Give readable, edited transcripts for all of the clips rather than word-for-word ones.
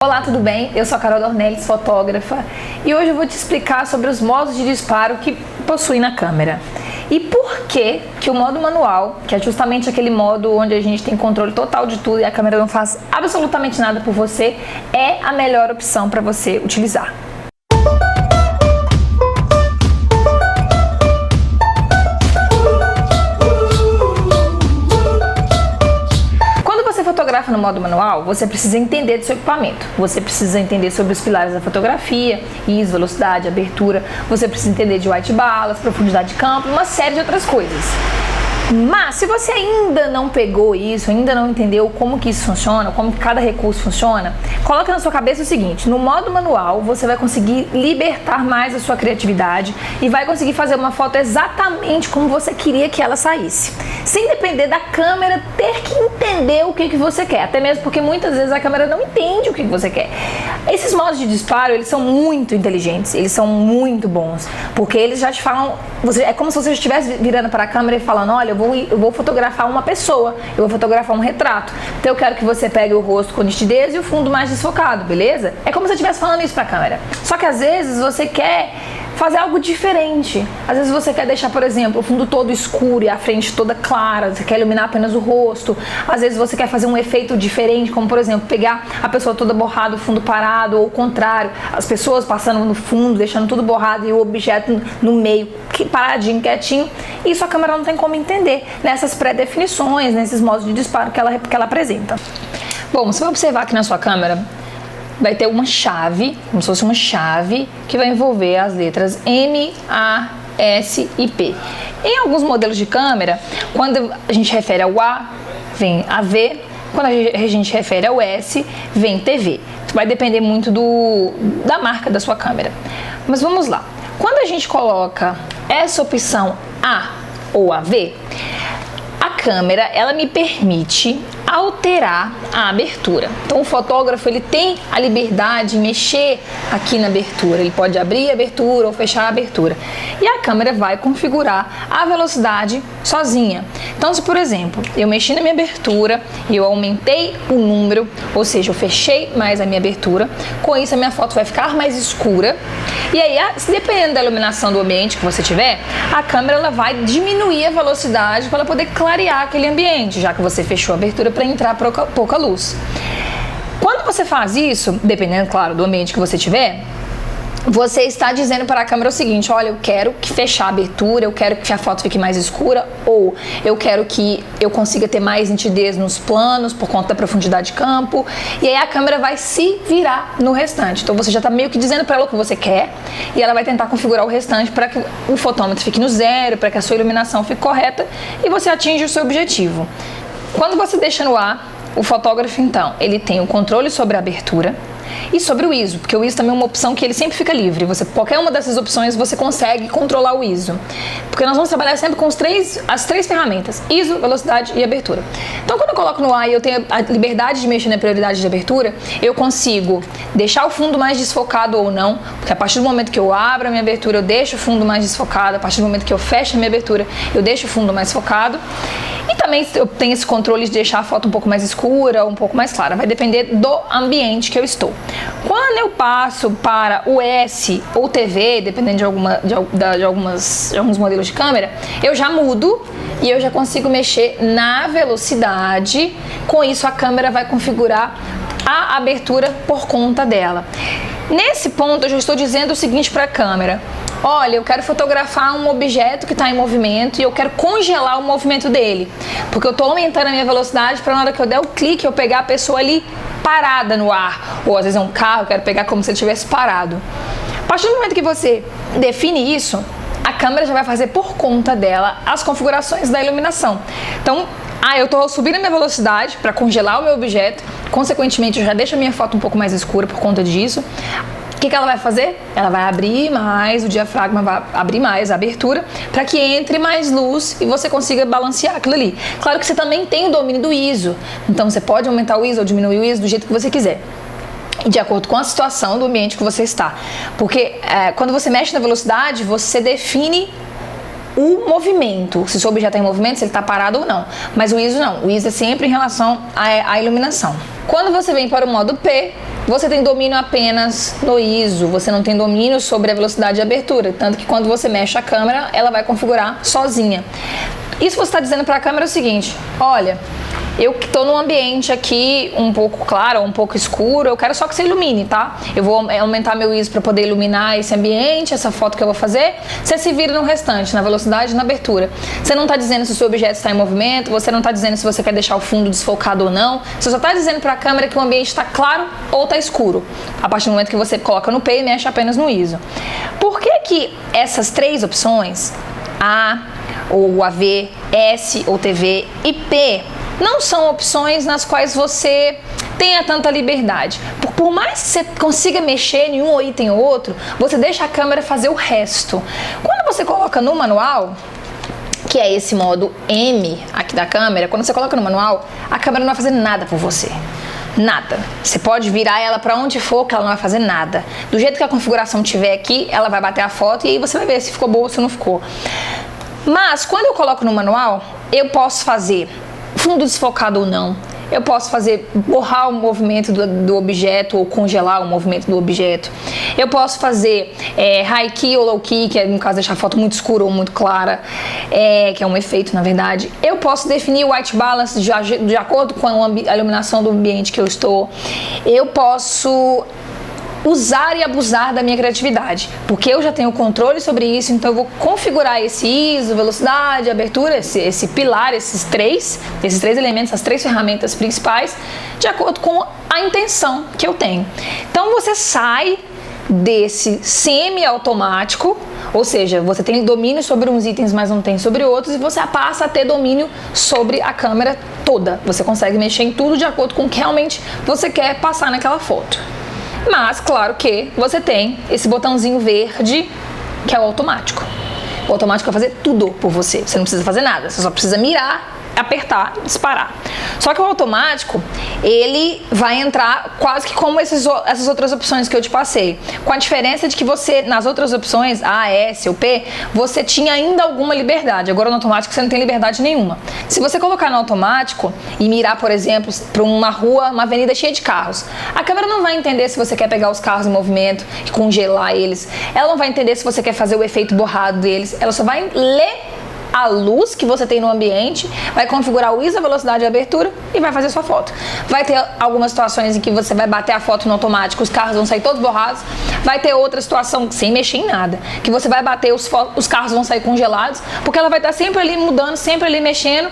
Olá, tudo bem? Eu sou a Carol Dornelles, fotógrafa, e hoje eu vou te explicar sobre os modos de disparo que possui na câmera. E por que o modo manual, que é justamente aquele modo onde a gente tem controle total de tudo e a câmera não faz absolutamente nada por você, é a melhor opção para você utilizar. Fotografa no modo manual, você precisa entender do seu equipamento, você precisa entender sobre os pilares da fotografia, ISO, velocidade, abertura, você precisa entender de white balance, profundidade de campo, uma série de outras coisas. Mas se você ainda não pegou isso, ainda não entendeu como que isso funciona, como que cada recurso funciona, coloca na sua cabeça o seguinte: no modo manual você vai conseguir libertar mais a sua criatividade e vai conseguir fazer uma foto exatamente como você queria que ela saísse, sem depender da câmera ter que entender o que você quer, até mesmo porque muitas vezes a câmera não entende o que você quer. Esses modos de disparo, eles são muito inteligentes, eles são muito bons, porque eles já te falam, é como se você estivesse virando para a câmera e falando: olha, eu vou fotografar uma pessoa, eu vou fotografar um retrato, então eu quero que você pegue o rosto com nitidez e o fundo mais desfocado, beleza? É como se eu estivesse falando isso para a câmera. Só que às vezes você quer fazer algo diferente. Às vezes você quer deixar, por exemplo, o fundo todo escuro e a frente toda clara, você quer iluminar apenas o rosto. Às vezes você quer fazer um efeito diferente, como por exemplo, pegar a pessoa toda borrada, o fundo parado, ou o contrário, as pessoas passando no fundo, deixando tudo borrado e o objeto no meio, paradinho, quietinho. Isso a câmera não tem como entender nessas pré-definições, nesses modos de disparo que ela apresenta. Bom, você vai observar aqui na sua câmera vai ter uma chave, como se fosse uma chave, que vai envolver as letras M, A, S e P. Em alguns modelos de câmera, quando a gente refere ao A, vem a V, quando a gente refere ao S, vem TV. Vai depender muito da marca da sua câmera. Mas vamos lá. Quando a gente coloca essa opção A ou AV, a câmera, ela me permite alterar a abertura. Então o fotógrafo, ele tem a liberdade de mexer aqui na abertura, ele pode abrir a abertura ou fechar a abertura, e a câmera vai configurar a velocidade sozinha. Então, se por exemplo eu mexi na minha abertura e eu aumentei o número, ou seja, eu fechei mais a minha abertura, com isso a minha foto vai ficar mais escura, e aí, dependendo da iluminação do ambiente que você tiver, a câmera ela vai diminuir a velocidade para ela poder clarear aquele ambiente, já que você fechou a abertura para entrar pouca luz. Quando você faz isso, dependendo, claro, do ambiente que você tiver, você está dizendo para a câmera o seguinte: olha, eu quero que fechar a abertura, eu quero que a foto fique mais escura, ou eu quero que eu consiga ter mais nitidez nos planos por conta da profundidade de campo, e aí a câmera vai se virar no restante. Então você já está meio que dizendo para ela o que você quer, e ela vai tentar configurar o restante para que o fotômetro fique no zero, para que a sua iluminação fique correta e você atinja o seu objetivo. Quando você deixa no ar, o fotógrafo, então, ele tem o controle sobre a abertura e sobre o ISO, porque o ISO também é uma opção que ele sempre fica livre. Qualquer uma dessas opções você consegue controlar o ISO, porque nós vamos trabalhar sempre com as três ferramentas: ISO, velocidade e abertura. Então, quando eu coloco no ar e eu tenho a liberdade de mexer na prioridade de abertura, eu consigo deixar o fundo mais desfocado ou não, porque a partir do momento que eu abro a minha abertura, eu deixo o fundo mais desfocado, a partir do momento que eu fecho a minha abertura, eu deixo o fundo mais focado. E também eu tenho esse controle de deixar a foto um pouco mais escura ou um pouco mais clara, vai depender do ambiente que eu estou. Quando eu passo para o S ou TV, dependendo de alguns modelos de câmera, eu já mudo e eu já consigo mexer na velocidade. Com isso a câmera vai configurar a abertura por conta dela. Nesse ponto eu já estou dizendo o seguinte para a câmera: olha, eu quero fotografar um objeto que está em movimento e eu quero congelar o movimento dele, porque eu estou aumentando a minha velocidade para na hora que eu der o clique eu pegar a pessoa ali parada no ar, ou às vezes é um carro, eu quero pegar como se ele estivesse parado. A partir do momento que você define isso, a câmera já vai fazer por conta dela as configurações da iluminação. Então, eu estou subindo a minha velocidade para congelar o meu objeto, consequentemente eu já deixo a minha foto um pouco mais escura por conta disso. O que ela vai fazer? Ela vai abrir mais o diafragma, vai abrir mais a abertura para que entre mais luz e você consiga balancear aquilo ali. Claro que você também tem o domínio do ISO, então você pode aumentar o ISO ou diminuir o ISO do jeito que você quiser, de acordo com a situação do ambiente que você está. Porque quando você mexe na velocidade, você define o movimento, se o seu objeto está em movimento, se ele está parado ou não. Mas o ISO não, o ISO é sempre em relação à iluminação. Quando você vem para o modo P, você tem domínio apenas no ISO, você não tem domínio sobre a velocidade de abertura, tanto que quando você mexe a câmera, ela vai configurar sozinha. Isso você está dizendo para a câmera o seguinte: olha, eu estou num ambiente aqui um pouco claro, um pouco escuro, eu quero só que você ilumine, tá? Eu vou aumentar meu ISO para poder iluminar esse ambiente, essa foto que eu vou fazer. Você se vira no restante, na velocidade e na abertura. Você não está dizendo se o seu objeto está em movimento, você não está dizendo se você quer deixar o fundo desfocado ou não. Você só está dizendo para a câmera que o ambiente está claro ou está escuro, a partir do momento que você coloca no P e mexe apenas no ISO. Por que essas três opções, A ou AV, S ou TV e P, não são opções nas quais você tenha tanta liberdade? Por mais que você consiga mexer em um item ou outro, você deixa a câmera fazer o resto. Quando você coloca no manual, que é esse modo M aqui da câmera, quando você coloca no manual, a câmera não vai fazer nada por você. Nada. Você pode virar ela para onde for que ela não vai fazer nada. Do jeito que a configuração tiver aqui, ela vai bater a foto e aí você vai ver se ficou boa ou se não ficou. Mas quando eu coloco no manual, eu posso fazer fundo desfocado ou não. Eu posso fazer borrar o movimento do objeto ou congelar o movimento do objeto. Eu posso fazer high key ou low key, que é no caso deixar a foto muito escura ou muito clara, que é um efeito na verdade. Eu posso definir o white balance de acordo com a iluminação do ambiente que eu estou. Eu posso usar e abusar da minha criatividade, porque eu já tenho controle sobre isso, então eu vou configurar esse ISO, velocidade, abertura, esse pilar, esses três elementos, as três ferramentas principais, de acordo com a intenção que eu tenho. Então você sai desse semi-automático, ou seja, você tem domínio sobre uns itens, mas não tem sobre outros, e você passa a ter domínio sobre a câmera toda. Você consegue mexer em tudo de acordo com o que realmente você quer passar naquela foto. Mas, claro que você tem esse botãozinho verde, que é o automático. O automático vai fazer tudo por você. Você não precisa fazer nada, você só precisa mirar, apertar e disparar. Só que o automático, ele vai entrar quase que como essas outras opções que eu te passei. Com a diferença de que você, nas outras opções, A, S ou P, você tinha ainda alguma liberdade. Agora no automático você não tem liberdade nenhuma. Se você colocar no automático e mirar, por exemplo, para uma rua, uma avenida cheia de carros, a câmera não vai entender se você quer pegar os carros em movimento e congelar eles. Ela não vai entender se você quer fazer o efeito borrado deles. Ela só vai ler a luz que você tem no ambiente, vai configurar o ISO, a velocidade de abertura e vai fazer sua foto. Vai ter algumas situações em que você vai bater a foto no automático, os carros vão sair todos borrados. Vai ter outra situação, sem mexer em nada, que você vai bater, os carros vão sair congelados, porque ela vai estar sempre ali mudando, sempre ali mexendo.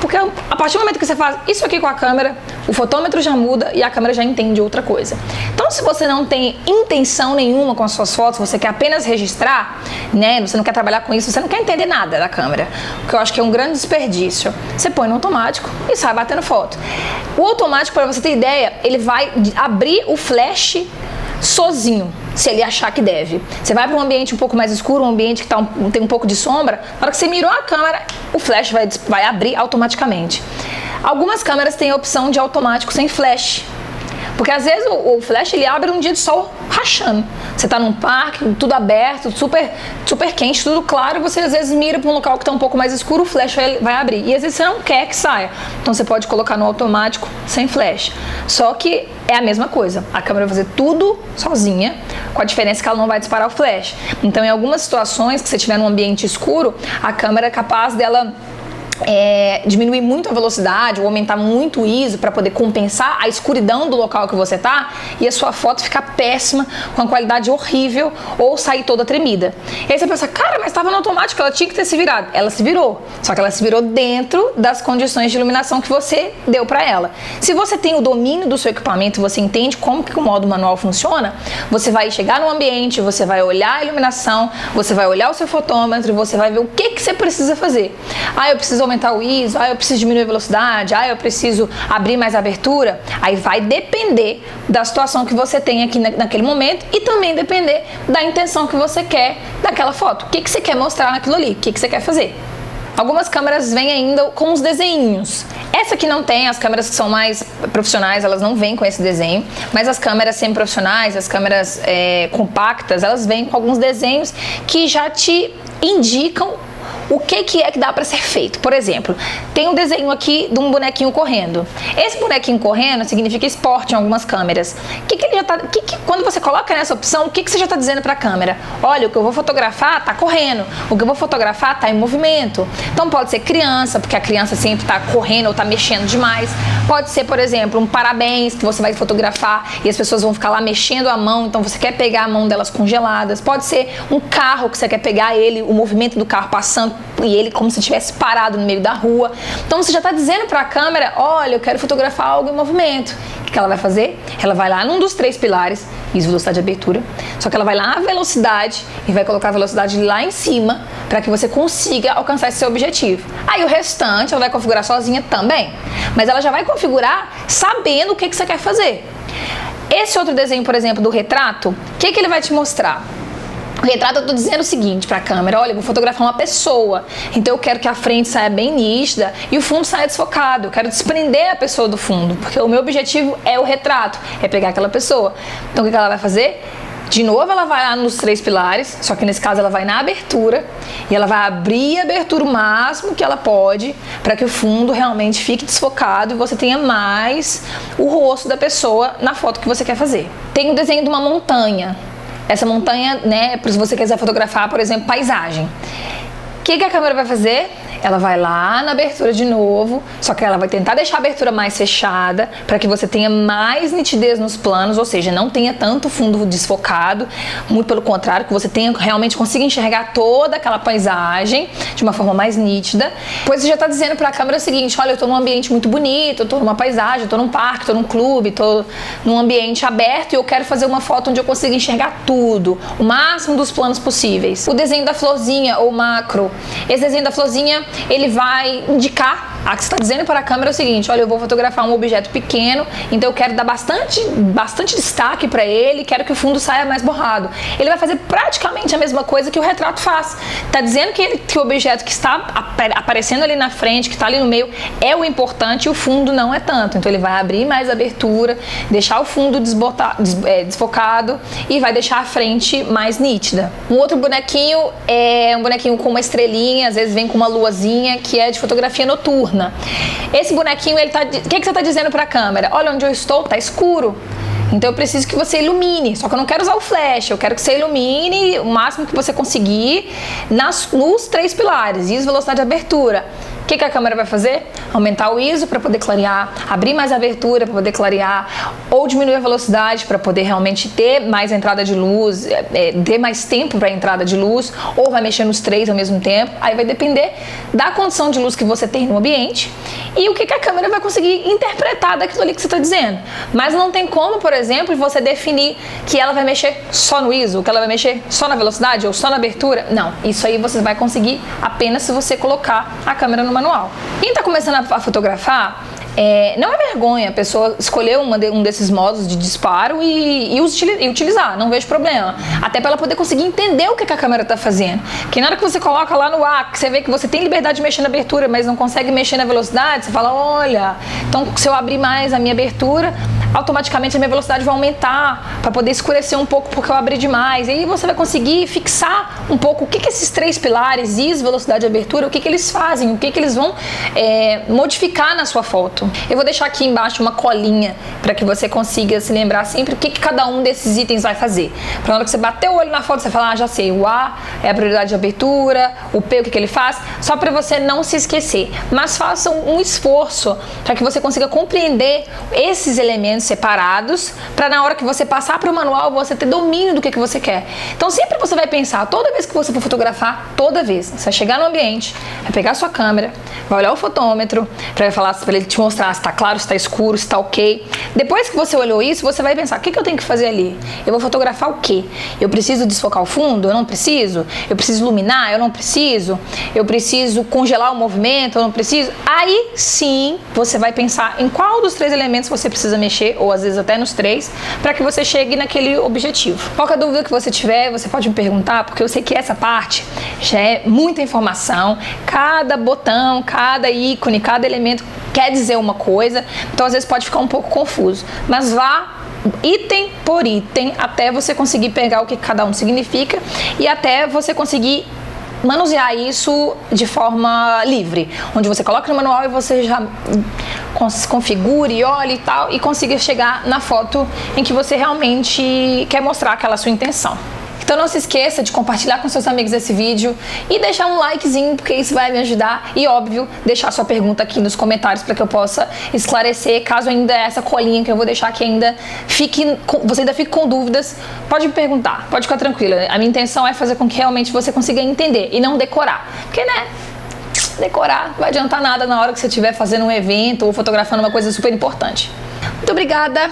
Porque a partir do momento que você faz isso aqui com a câmera, o fotômetro já muda e a câmera já entende outra coisa. Então, se você não tem intenção nenhuma com as suas fotos, você quer apenas registrar, né? Você não quer trabalhar com isso, você não quer entender nada da câmera, o que eu acho que é um grande desperdício. Você põe no automático e sai batendo foto. O automático, para você ter ideia, ele vai abrir o flash sozinho, se ele achar que deve. Você vai para um ambiente um pouco mais escuro, um ambiente que tem um pouco de sombra, na hora que você mirou a câmera, o flash vai abrir automaticamente. Algumas câmeras têm a opção de automático sem flash, porque às vezes o flash ele abre um dia de sol rachando. Você está num parque, tudo aberto, super quente, tudo claro, você às vezes mira para um local que está um pouco mais escuro, o flash vai abrir. E às vezes você não quer que saia. Então você pode colocar no automático sem flash. Só que é a mesma coisa. A câmera vai fazer tudo sozinha, com a diferença que ela não vai disparar o flash. Então em algumas situações que você estiver num ambiente escuro, a câmera é capaz dela diminuir muito a velocidade ou aumentar muito o ISO para poder compensar a escuridão do local que você tá e a sua foto ficar péssima, com a qualidade horrível ou sair toda tremida. E aí você pensa, cara, mas estava no automático, ela tinha que ter se virado. Ela se virou, só que ela se virou dentro das condições de iluminação que você deu para ela. Se você tem o domínio do seu equipamento, você entende como que o modo manual funciona, você vai chegar no ambiente, você vai olhar a iluminação, você vai olhar o seu fotômetro, você vai ver o que você precisa fazer. Eu preciso aumentar o ISO, eu preciso diminuir a velocidade, eu preciso abrir mais a abertura. Aí vai depender da situação que você tem aqui naquele momento e também depender da intenção que você quer daquela foto. O que você quer mostrar naquilo ali, o que você quer fazer. Algumas câmeras vêm ainda com os desenhinhos. Essa aqui não tem, as câmeras que são mais profissionais, elas não vêm com esse desenho, mas as câmeras semi-profissionais, as câmeras compactas, elas vêm com alguns desenhos que já te indicam o que é que dá para ser feito. Por exemplo, tem um desenho aqui de um bonequinho correndo. Esse bonequinho correndo significa esporte em algumas câmeras. Quando você coloca nessa opção, o que você já está dizendo para a câmera? Olha, o que eu vou fotografar está correndo, o que eu vou fotografar está em movimento. Então pode ser criança, porque a criança sempre está correndo ou está mexendo demais. Pode ser, por exemplo, um parabéns que você vai fotografar e as pessoas vão ficar lá mexendo a mão, então você quer pegar a mão delas congeladas. Pode ser um carro que você quer pegar ele, o movimento do carro passando e ele como se estivesse parado no meio da rua. Então você já está dizendo para a câmera, olha, eu quero fotografar algo em movimento. O que ela vai fazer? Ela vai lá num dos 3 pilares, ISO, velocidade e abertura, só que ela vai lá na velocidade e vai colocar a velocidade lá em cima para que você consiga alcançar esse seu objetivo. Aí o restante ela vai configurar sozinha também, mas ela já vai configurar sabendo o que você quer fazer. Esse outro desenho, por exemplo, do retrato, o que ele vai te mostrar? O retrato, eu tô dizendo o seguinte para a câmera, olha, eu vou fotografar uma pessoa, então eu quero que a frente saia bem nítida e o fundo saia desfocado, eu quero desprender a pessoa do fundo, porque o meu objetivo é o retrato, é pegar aquela pessoa. Então o que ela vai fazer? De novo ela vai lá nos 3 pilares, só que nesse caso ela vai na abertura e ela vai abrir a abertura o máximo que ela pode para que o fundo realmente fique desfocado e você tenha mais o rosto da pessoa na foto que você quer fazer. Tem um desenho de uma montanha. Essa montanha, né, se você quiser fotografar, por exemplo, paisagem. O que a câmera vai fazer? Ela vai lá na abertura de novo, só que ela vai tentar deixar a abertura mais fechada para que você tenha mais nitidez nos planos, ou seja, não tenha tanto fundo desfocado, muito pelo contrário, que você realmente consiga enxergar toda aquela paisagem de uma forma mais nítida. Pois você já está dizendo para a câmera o seguinte, olha, eu estou num ambiente muito bonito, eu estou numa paisagem, eu estou num parque, estou num clube, estou num ambiente aberto e eu quero fazer uma foto onde eu consiga enxergar tudo, o máximo dos planos possíveis. O desenho da florzinha ou macro, esse desenho da florzinha ele vai indicar, a que você está dizendo para a câmera é o seguinte, olha, eu vou fotografar um objeto pequeno, então eu quero dar bastante destaque para ele, quero que o fundo saia mais borrado. Ele vai fazer praticamente a mesma coisa que o retrato faz. Está dizendo que o objeto que está aparecendo ali na frente, que está ali no meio, é o importante e o fundo não é tanto. Então ele vai abrir mais a abertura, deixar o fundo desfocado e vai deixar a frente mais nítida. Um outro bonequinho é um bonequinho com uma estrelinha, às vezes vem com uma luazinha, que é de fotografia noturna. Esse bonequinho, o que você está dizendo para a câmera? Olha, onde eu estou tá escuro, então eu preciso que você ilumine, só que eu não quero usar o flash, eu quero que você ilumine o máximo que você conseguir nos 3 pilares, ISO, velocidade e abertura. O que a câmera vai fazer? Aumentar o ISO para poder clarear, abrir mais a abertura para poder clarear, ou diminuir a velocidade para poder realmente ter mais entrada de luz, ter mais tempo para a entrada de luz, ou vai mexer nos 3 ao mesmo tempo. Aí vai depender da condição de luz que você tem no ambiente e o que a câmera vai conseguir interpretar daquilo ali que você está dizendo. Mas não tem como, por exemplo, você definir que ela vai mexer só no ISO, que ela vai mexer só na velocidade ou só na abertura. Não, isso aí você vai conseguir apenas se você colocar a câmera no manual. Quem está começando a fotografar, não é vergonha a pessoa escolher um desses modos de disparo e utilizar, não vejo problema. Até para ela poder conseguir entender o que a câmera está fazendo. Porque na hora que você coloca lá no ar, que você vê que você tem liberdade de mexer na abertura, mas não consegue mexer na velocidade, você fala, olha, então se eu abrir mais a minha abertura, automaticamente a minha velocidade vai aumentar para poder escurecer um pouco porque eu abri demais. E aí você vai conseguir fixar um pouco o que esses 3 pilares, ISO, velocidade e abertura, o que eles fazem, o que eles vão modificar na sua foto. Eu vou deixar aqui embaixo uma colinha para que você consiga se lembrar sempre o que cada um desses itens vai fazer. Para na hora que você bater o olho na foto, você falar, já sei, o A é a prioridade de abertura, o P o que ele faz, só para você não se esquecer. Mas faça um esforço para que você consiga compreender esses elementos separados, para na hora que você passar para o manual, você ter domínio do que você quer. Então sempre você vai pensar, toda vez que você for fotografar, toda vez, você vai chegar no ambiente, vai pegar a sua câmera, vai olhar o fotômetro, para ele te mostrar se está claro, se está escuro, se está ok. Depois que você olhou isso, você vai pensar, o que eu tenho que fazer ali? Eu vou fotografar o quê? Eu preciso desfocar o fundo? Eu não preciso? Eu preciso iluminar? Eu não preciso? Eu preciso congelar o movimento? Eu não preciso? Aí sim, você vai pensar em qual dos 3 elementos você precisa mexer, ou às vezes até nos 3, para que você chegue naquele objetivo. Qualquer dúvida que você tiver, você pode me perguntar, porque eu sei que essa parte já é muita informação, cada botão, cada ícone, cada elemento quer dizer uma coisa, então às vezes pode ficar um pouco confuso, mas vá item por item até você conseguir pegar o que cada um significa e até você conseguir manusear isso de forma livre, onde você coloca no manual e você já configure, olhe e tal, e consiga chegar na foto em que você realmente quer mostrar aquela sua intenção. Então não se esqueça de compartilhar com seus amigos esse vídeo e deixar um likezinho, porque isso vai me ajudar. E óbvio, deixar sua pergunta aqui nos comentários para que eu possa esclarecer. Caso ainda essa colinha que eu vou deixar aqui ainda você ainda fique com dúvidas, pode me perguntar, pode ficar tranquila. A minha intenção é fazer com que realmente você consiga entender e não decorar. Porque, né, decorar não vai adiantar nada na hora que você estiver fazendo um evento ou fotografando uma coisa super importante. Muito obrigada!